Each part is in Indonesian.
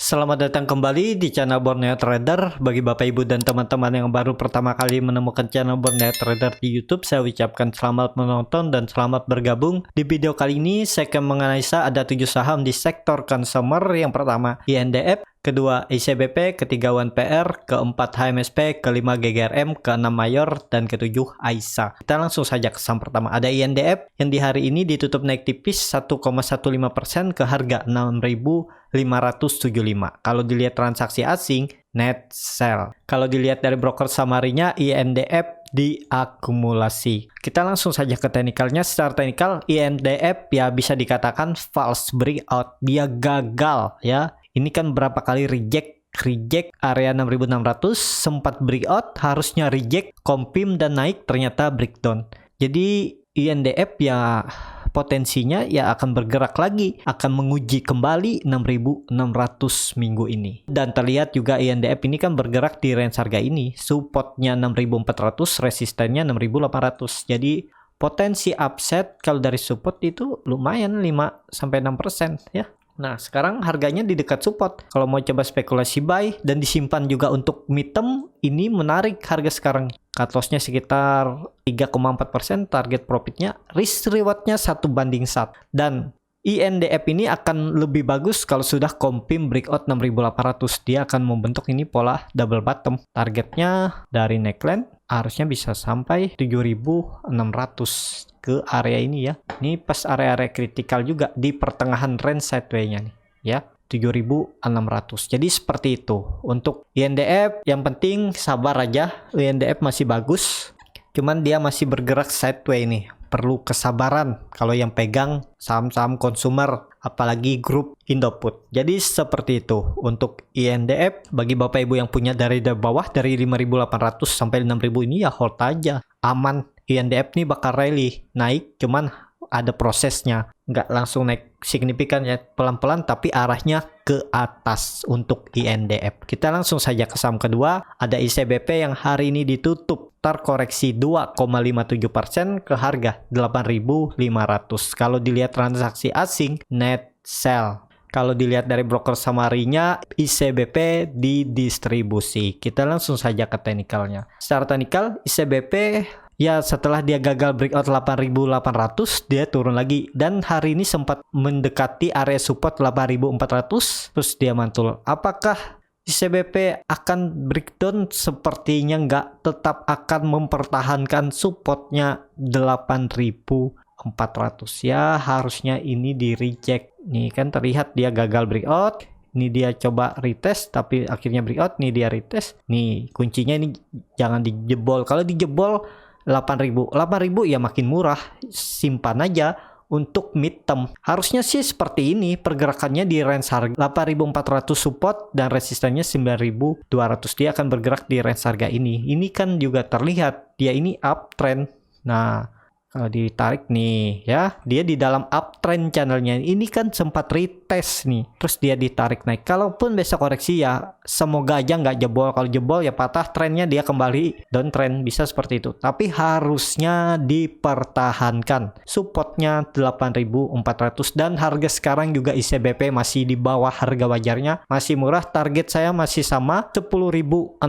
Selamat datang kembali di channel Borneo Trader. Bagi Bapak Ibu dan teman-teman yang baru pertama kali menemukan channel Borneo Trader di YouTube, saya ucapkan selamat menonton dan selamat bergabung. Di video kali ini saya akan menganalisa ada 7 saham di sektor consumer. Yang pertama INDF, kedua ICBP, ketiga UNPR, keempat HMSP, kelima GGRM, keenam Mayor, dan ketujuh AISA. Kita langsung saja ke saham pertama. Ada INDF yang di hari ini ditutup naik tipis 1,15% ke harga 6.575. Kalau dilihat transaksi asing, net sell. Kalau dilihat dari broker samarinya, INDF diakumulasi. Kita langsung saja ke teknikalnya. Secara teknikal, INDF ya bisa dikatakan false breakout. Dia gagal ya. Ini kan berapa kali reject area 6.600, sempat breakout, harusnya reject, confirm dan naik, ternyata breakdown. Jadi INDF ya potensinya ya akan bergerak lagi, akan menguji kembali 6.600 minggu ini. Dan terlihat juga INDF ini kan bergerak di range harga ini, supportnya 6.400, resistennya 6.800. Jadi potensi upset kalau dari support itu lumayan 5-6% ya. Nah, sekarang harganya di dekat support. Kalau mau coba spekulasi buy dan disimpan juga untuk midterm, ini menarik harga sekarang. Cut loss-nya sekitar 3,4%, target profitnya, risk reward-nya 1:1. Dan INDF ini akan lebih bagus kalau sudah confirm breakout 6.800. Dia akan membentuk ini pola double bottom. Targetnya dari neckline harusnya bisa sampai 7.600 ke area ini ya. Ini pas area-area kritikal juga di pertengahan range sideway-nya nih ya. 7.600. Jadi seperti itu. Untuk INDF yang penting sabar aja. INDF masih bagus. Cuman dia masih bergerak sideway nih. Perlu kesabaran kalau yang pegang saham-saham consumer, apalagi grup Indoput. Jadi seperti itu untuk INDF. Bagi Bapak Ibu yang punya dari bawah dari 5.800 sampai 6.000 ini ya hold aja. Aman. INDF nih bakal rally naik, cuman ada prosesnya, nggak langsung naik signifikan ya, pelan-pelan tapi arahnya ke atas untuk INDF. Kita langsung saja ke saham kedua, ada ICBP yang hari ini ditutup terkoreksi 2,57% ke harga 8.500. Kalau dilihat transaksi asing, net sell. Kalau dilihat dari broker samarinya, ICBP didistribusi. Kita langsung saja ke teknikalnya. Secara teknikal, ICBP ya setelah dia gagal breakout 8.800, dia turun lagi. Dan hari ini sempat mendekati area support 8.400, terus dia mantul. Apakah ICBP akan breakdown? Sepertinya nggak, tetap akan mempertahankan supportnya 8.400. Ya harusnya ini di reject. Nih kan terlihat dia gagal breakout. Ini dia coba retest tapi akhirnya breakout. Nih dia retest. Nih kuncinya ini jangan dijebol. Kalau dijebol 8.000 ya makin murah. Simpan aja untuk midterm. Harusnya sih seperti ini pergerakannya di range harga 8.400 support dan resistannya 9.200. Dia akan bergerak di range harga ini. Ini kan juga terlihat dia ini uptrend. Nah, kalau ditarik nih ya, dia di dalam uptrend channelnya. Ini kan sempat retest nih, terus dia ditarik naik. Kalaupun besok koreksi ya semoga aja nggak jebol. Kalau jebol ya patah trennya, dia kembali downtrend, bisa seperti itu. Tapi harusnya dipertahankan supportnya 8.400 dan harga sekarang juga ICBP masih di bawah harga wajarnya, masih murah. Target saya masih sama 10.600.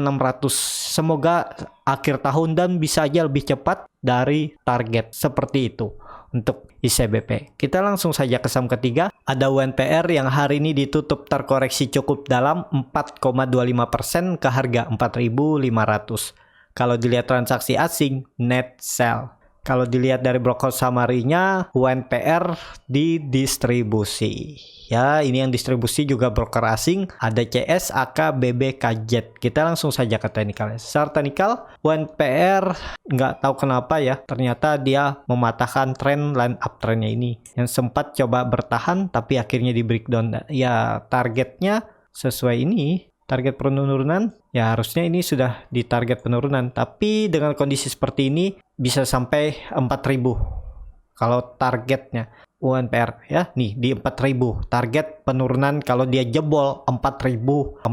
Semoga akhir tahun dan bisa aja lebih cepat dari target. Seperti itu untuk ICBP. Kita langsung saja ke saham ketiga, ada UNPR yang hari ini ditutup terkoreksi cukup dalam 4,25% ke harga 4.500. Kalau dilihat transaksi asing, net sell. Kalau dilihat dari broker samarinya, UNPR didistribusi. Ya, ini yang distribusi juga broker asing. Ada CS, AK, BB, KZ. Kita langsung saja ke teknikalnya. Secara teknikal, UNPR nggak tahu kenapa ya. Ternyata dia mematahkan tren line uptrendnya ini. Yang sempat coba bertahan, tapi akhirnya di breakdown. Ya, targetnya sesuai ini. Target penurunan, ya harusnya ini sudah di target penurunan. Tapi dengan kondisi seperti ini, bisa sampai 4.000. Kalau targetnya UNPR ya, nih di 4.000. Target penurunan kalau dia jebol 4.400.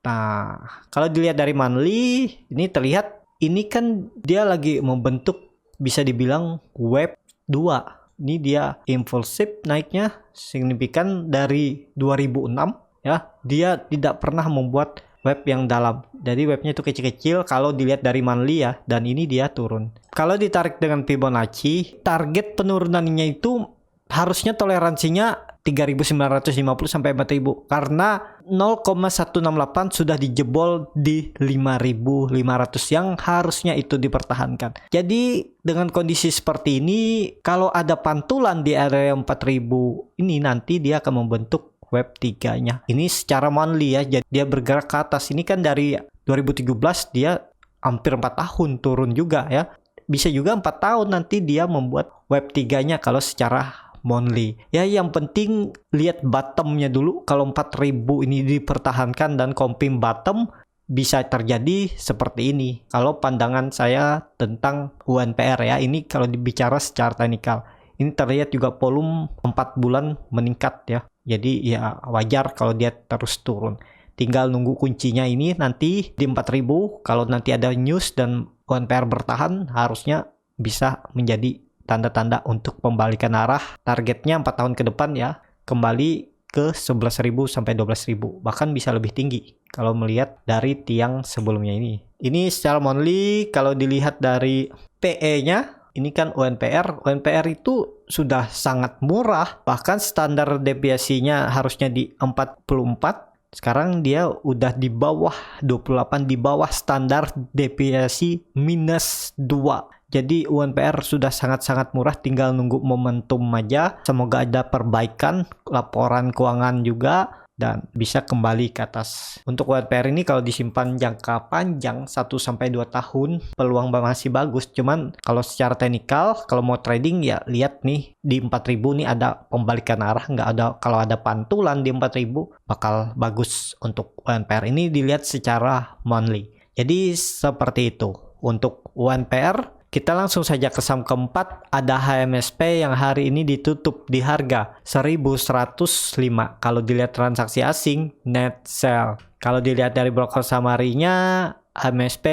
Nah, kalau dilihat dari monthly, ini terlihat ini kan dia lagi membentuk bisa dibilang wave 2. Ini dia impulsif naiknya signifikan dari 2006 ya. Dia tidak pernah membuat web yang dalam. Jadi webnya itu kecil-kecil kalau dilihat dari monthly ya, dan ini dia turun. Kalau ditarik dengan Fibonacci, target penurunannya itu harusnya toleransinya 3.950 sampai 4.000 karena 0,168 sudah dijebol di 5.500 yang harusnya itu dipertahankan. Jadi dengan kondisi seperti ini, kalau ada pantulan di area 4.000 ini, nanti dia akan membentuk web 3-nya. Ini secara monthly ya, jadi dia bergerak ke atas. Ini kan dari 2017 dia hampir 4 tahun turun juga ya. Bisa juga 4 tahun nanti dia membuat web 3-nya kalau secara monthly. Ya yang penting lihat bottomnya dulu. Kalau 4.000 ini dipertahankan dan confirm bottom, bisa terjadi seperti ini. Kalau pandangan saya tentang UNPR ya, ini kalau dibicara secara teknikal. Ini terlihat juga volume 4 bulan meningkat ya. Jadi ya wajar kalau dia terus turun. Tinggal nunggu kuncinya ini nanti di 4.000. Kalau nanti ada news dan UNPR bertahan, harusnya bisa menjadi tanda-tanda untuk pembalikan arah. Targetnya 4 tahun ke depan ya, kembali ke 11.000 sampai 12.000. Bahkan bisa lebih tinggi kalau melihat dari tiang sebelumnya ini. Ini secara monthly, kalau dilihat dari PE-nya, ini kan UNPR. UNPR itu sudah sangat murah. Bahkan standar deviasinya harusnya di 44. Sekarang dia udah di bawah 28, di bawah standar deviasi minus 2. Jadi UNPR sudah sangat-sangat murah, tinggal nunggu momentum aja. Semoga ada perbaikan laporan keuangan juga dan bisa kembali ke atas. Untuk UNPR ini kalau disimpan jangka panjang 1-2 tahun, peluang masih bagus. Cuman kalau secara teknikal, kalau mau trading ya lihat nih di 4.000 nih ada pembalikan arah, nggak ada. Kalau ada pantulan di 4.000 bakal bagus untuk UNPR. Ini dilihat secara monthly. Jadi seperti itu untuk UNPR. Kita langsung saja ke saham keempat, ada HMSP yang hari ini ditutup di harga 1.105. Kalau dilihat transaksi asing, net sell. Kalau dilihat dari broker summary-nya, HMSP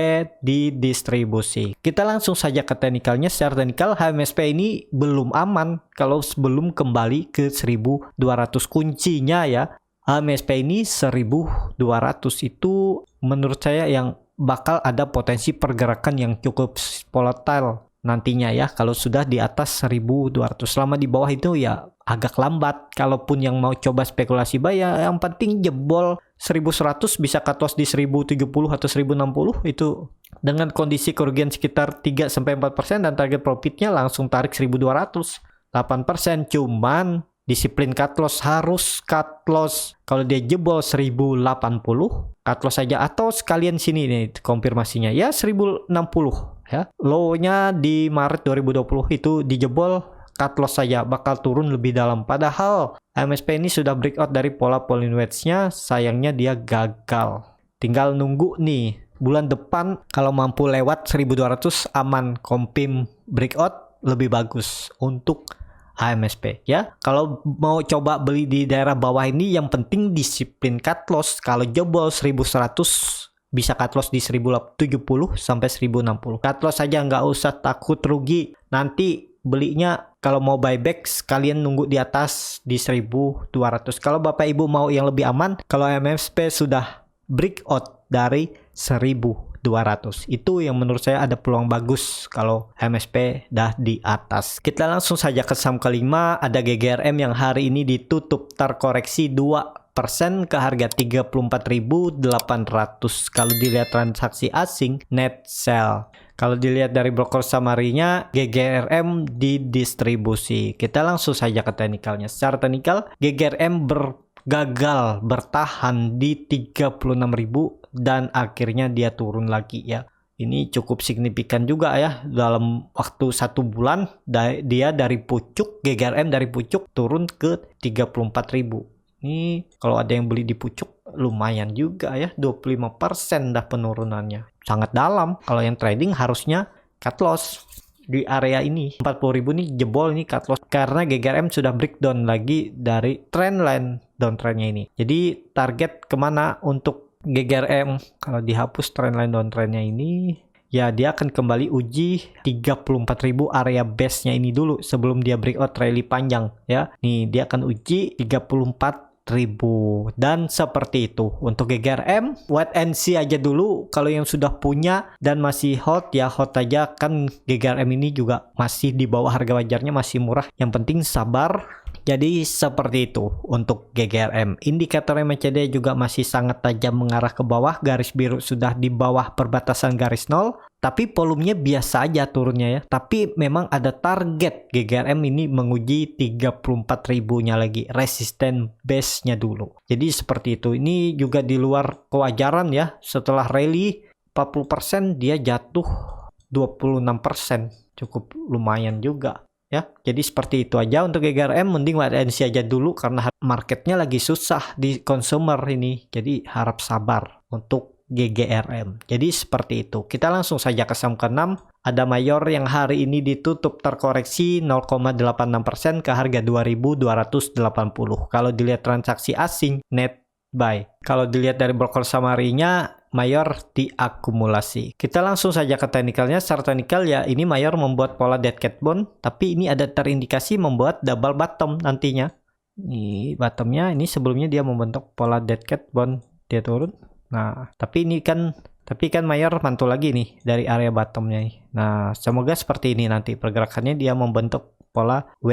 didistribusi. Kita langsung saja ke teknikalnya. Secara teknikal, HMSP ini belum aman kalau sebelum kembali ke 1.200 kuncinya ya. HMSP ini 1.200 itu menurut saya yang bakal ada potensi pergerakan yang cukup volatile nantinya ya. Kalau sudah di atas 1.200, selama di bawah itu ya agak lambat. Kalaupun yang mau coba spekulasi buy ya yang penting jebol 1.100, bisa cut loss di 1.070 atau 1.060 itu dengan kondisi kerugian sekitar 3-4% dan target profitnya langsung tarik 1.200, 8%. Cuman disiplin cut loss, harus cut loss. Kalau dia jebol 1.080, cut loss saja, atau sekalian sini nih konfirmasinya ya 1.060 ya. Low-nya di Maret 2020 itu dijebol, cut loss saja, bakal turun lebih dalam. Padahal MSP ini sudah breakout dari pola Bollinger Wedge-nya, sayangnya dia gagal. Tinggal nunggu nih bulan depan kalau mampu lewat 1.200 aman, confirm breakout lebih bagus untuk HMSP ya. Kalau mau coba beli di daerah bawah ini yang penting disiplin cut loss. Kalau jebol 1.100 bisa cut loss di 1.070 sampai 1.060. Cut loss saja, nggak usah takut rugi. Nanti belinya kalau mau buyback sekalian nunggu di atas di 1.200. Kalau Bapak Ibu mau yang lebih aman, kalau HMSP sudah breakout dari 1.200, itu yang menurut saya ada peluang bagus kalau MSP dah di atas. Kita langsung saja ke saham kelima, ada GGRM yang hari ini ditutup terkoreksi 2% ke harga 34.800. Kalau dilihat transaksi asing, net sell. Kalau dilihat dari broker summary-nya, GGRM didistribusi. Kita langsung saja ke teknikalnya. Secara teknikal, GGRM gagal bertahan di 36.000 dan akhirnya dia turun lagi ya. Ini cukup signifikan juga ya, dalam waktu 1 bulan dia dari pucuk, GGRM dari pucuk turun ke 34.000. Ini kalau ada yang beli di pucuk lumayan juga ya, 25% dah penurunannya. Sangat dalam. Kalau yang trading harusnya cut loss di area ini 40.000 nih jebol, ini cut loss karena GGRM sudah breakdown lagi dari trendline downtrendnya ini. Jadi target kemana untuk GGRM? Kalau dihapus trendline downtrendnya ini ya dia akan kembali uji 34.000 area base nya ini dulu sebelum dia breakout rally panjang ya. Nih dia akan uji dan seperti itu. Untuk GGRM wait and see aja dulu. Kalau yang sudah punya dan masih hold ya hold aja, kan GGRM ini juga masih di bawah harga wajarnya, masih murah, yang penting sabar. Jadi seperti itu untuk GGRM. Indikator MACD juga masih sangat tajam mengarah ke bawah, garis biru sudah di bawah perbatasan garis nol. Tapi volumenya biasa aja turunnya ya. Tapi memang ada target GGRM ini menguji 34.000-nya lagi. Resisten base-nya dulu. Jadi seperti itu. Ini juga di luar kewajaran ya. Setelah rally 40% dia jatuh 26%. Cukup lumayan juga ya. Jadi seperti itu aja untuk GGRM. Mending wait and see aja dulu karena marketnya lagi susah di consumer ini. Jadi harap sabar untuk GGRM. Jadi seperti itu. Kita langsung saja ke saham ke-6. Ada Mayor yang hari ini ditutup terkoreksi 0,86% ke harga 2.280. Kalau dilihat transaksi asing net buy. Kalau dilihat dari broker summary-nya, Mayor diakumulasi. Kita langsung saja ke teknikalnya. Secara teknikal ya ini Mayor membuat pola dead cat bone, tapi ini ada terindikasi membuat double bottom nantinya. Ini bottomnya, ini sebelumnya dia membentuk pola dead cat bone, dia turun. Nah, tapi kan Mayor mantul lagi nih dari area bottomnya nih. Nah, semoga seperti ini nanti pergerakannya, dia membentuk pola W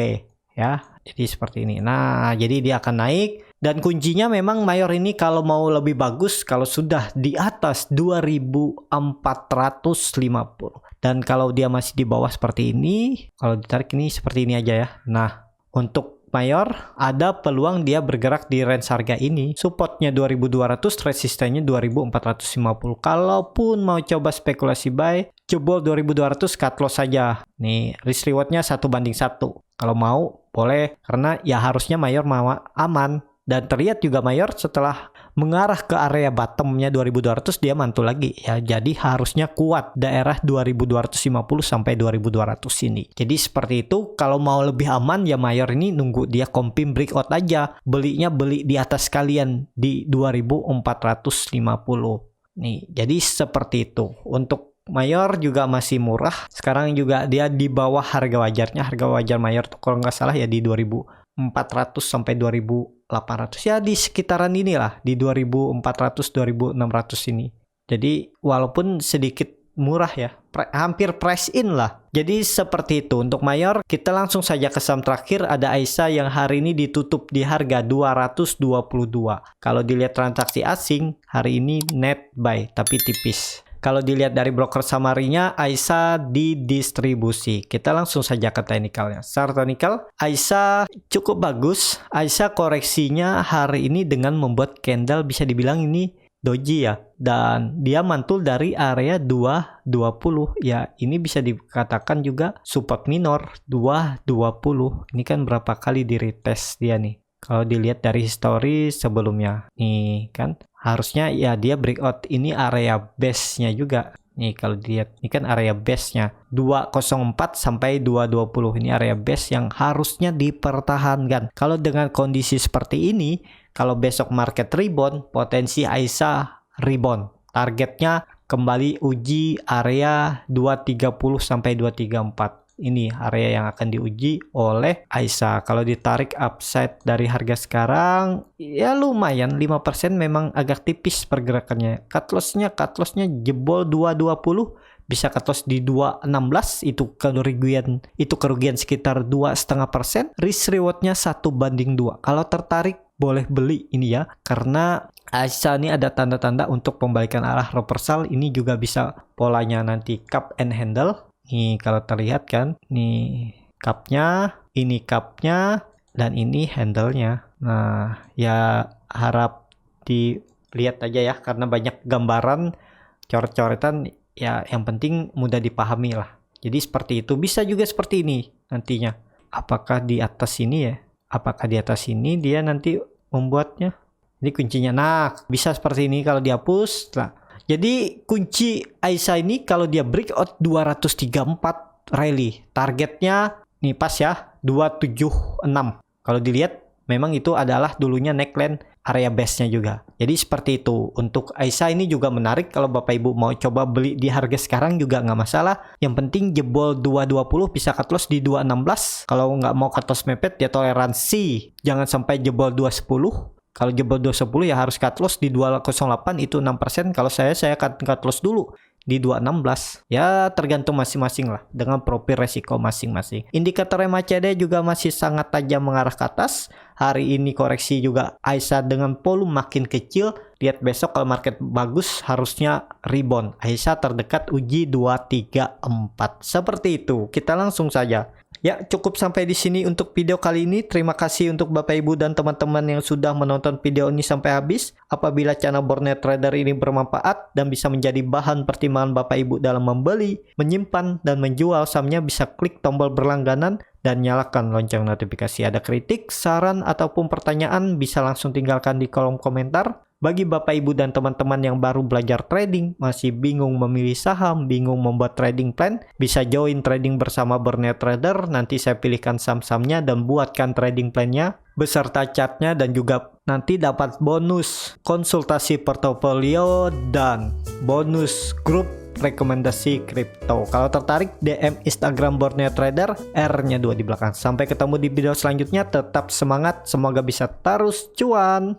ya. Jadi seperti ini. Nah, jadi dia akan naik dan kuncinya memang Mayor ini kalau mau lebih bagus kalau sudah di atas 2.450. Dan kalau dia masih di bawah seperti ini, kalau ditarik ini seperti ini aja ya. Nah, untuk Mayor ada peluang dia bergerak di range harga ini. Supportnya 2200, resistennya 2450. Kalaupun mau coba spekulasi buy, jebol 2200, cut loss saja. Nih, risk rewardnya 1:1. Kalau mau boleh, karena ya harusnya Mayor mau aman. Dan terlihat juga Mayor setelah mengarah ke area bottomnya 2200 dia mantul lagi ya. Jadi harusnya kuat daerah 2250 sampai 2200 ini. Jadi seperti itu. Kalau mau lebih aman ya Mayor ini nunggu dia confirm breakout aja. Belinya beli di atas kalian di 2450. Nih, jadi seperti itu. Untuk Mayor juga masih murah. Sekarang juga dia di bawah harga wajarnya. Harga wajar Mayor tuh kalau nggak salah ya di 2400 sampai 2800 ya, di sekitaran inilah di 2400 2600 ini. Jadi walaupun sedikit murah ya, hampir price in lah. Jadi seperti itu untuk Mayor. Kita langsung saja ke saham terakhir, ada Aisyah yang hari ini ditutup di harga 222. Kalau dilihat transaksi asing hari ini net buy tapi tipis. Kalau dilihat dari broker summary-nya, Aisyah didistribusi. Kita langsung saja ke teknikalnya. Secara teknikal, Aisyah cukup bagus. Aisyah koreksinya hari ini dengan membuat candle bisa dibilang ini doji ya. Dan dia mantul dari area 220. Ya, ini bisa dikatakan juga support minor 220. Ini kan berapa kali di retest dia nih. Kalau dilihat dari history sebelumnya. Nih kan. Harusnya ya dia breakout, ini area base-nya juga. Nih kalau dilihat, ini kan area base-nya 204 sampai 220. Ini area base yang harusnya dipertahankan. Kalau dengan kondisi seperti ini, kalau besok market rebound, potensi Aisyah rebound. Targetnya kembali uji area 230 sampai 234. Ini area yang akan diuji oleh Aisyah. Kalau ditarik upside dari harga sekarang, ya lumayan 5% memang agak tipis pergerakannya. Cut loss-nya jebol 220, bisa cut loss di 216, itu kerugian sekitar 2,5%. Risk reward-nya 1:2. Kalau tertarik boleh beli ini ya, karena Aisyah ini ada tanda-tanda untuk pembalikan arah reversal. Ini juga bisa polanya nanti cup and handle. Nih kalau terlihat kan, nih cupnya, ini cupnya, dan ini handle-nya. Nah ya harap dilihat aja ya, karena banyak gambaran coret-coretan ya, yang penting mudah dipahami lah. Jadi seperti itu. Bisa juga seperti ini nantinya. Apakah di atas ini ya? Apakah di atas ini dia nanti membuatnya? Ini kuncinya. Nah bisa seperti ini kalau dihapus. Nah, jadi kunci Aisyah ini kalau dia breakout 234 rally. Targetnya nih pas ya 276. Kalau dilihat memang itu adalah dulunya neckline area base-nya juga. Jadi seperti itu. Untuk Aisyah ini juga menarik. Kalau Bapak Ibu mau coba beli di harga sekarang juga nggak masalah. Yang penting jebol 220 bisa cut loss di 216. Kalau nggak mau cut loss mepet ya toleransi. Jangan sampai jebol 210. Kalau jebol 210 ya harus cut loss di 208 itu 6%. Kalau saya cut loss dulu di 216. Ya tergantung masing-masing lah dengan profil resiko masing-masing. Indikator MACD juga masih sangat tajam mengarah ke atas. Hari ini koreksi juga AISA dengan volume makin kecil. Lihat besok kalau market bagus harusnya rebound. AISA terdekat uji 234. Seperti itu. Kita langsung saja. Ya, cukup sampai di sini untuk video kali ini. Terima kasih untuk Bapak Ibu dan teman-teman yang sudah menonton video ini sampai habis. Apabila channel Borneo Trader ini bermanfaat dan bisa menjadi bahan pertimbangan Bapak Ibu dalam membeli, menyimpan, dan menjual sahamnya, bisa klik tombol berlangganan dan nyalakan lonceng notifikasi. Ada kritik, saran, ataupun pertanyaan bisa langsung tinggalkan di kolom komentar. Bagi Bapak Ibu dan teman-teman yang baru belajar trading, masih bingung memilih saham, bingung membuat trading plan, bisa join trading bersama Borneo Trader. Nanti saya pilihkan saham-sahamnya dan buatkan trading plan-nya beserta chartnya, dan juga nanti dapat bonus konsultasi portofolio dan bonus grup rekomendasi kripto. Kalau tertarik, DM Instagram Borneo Trader, R-nya 2 di belakang. Sampai ketemu di video selanjutnya, tetap semangat, semoga bisa terus cuan.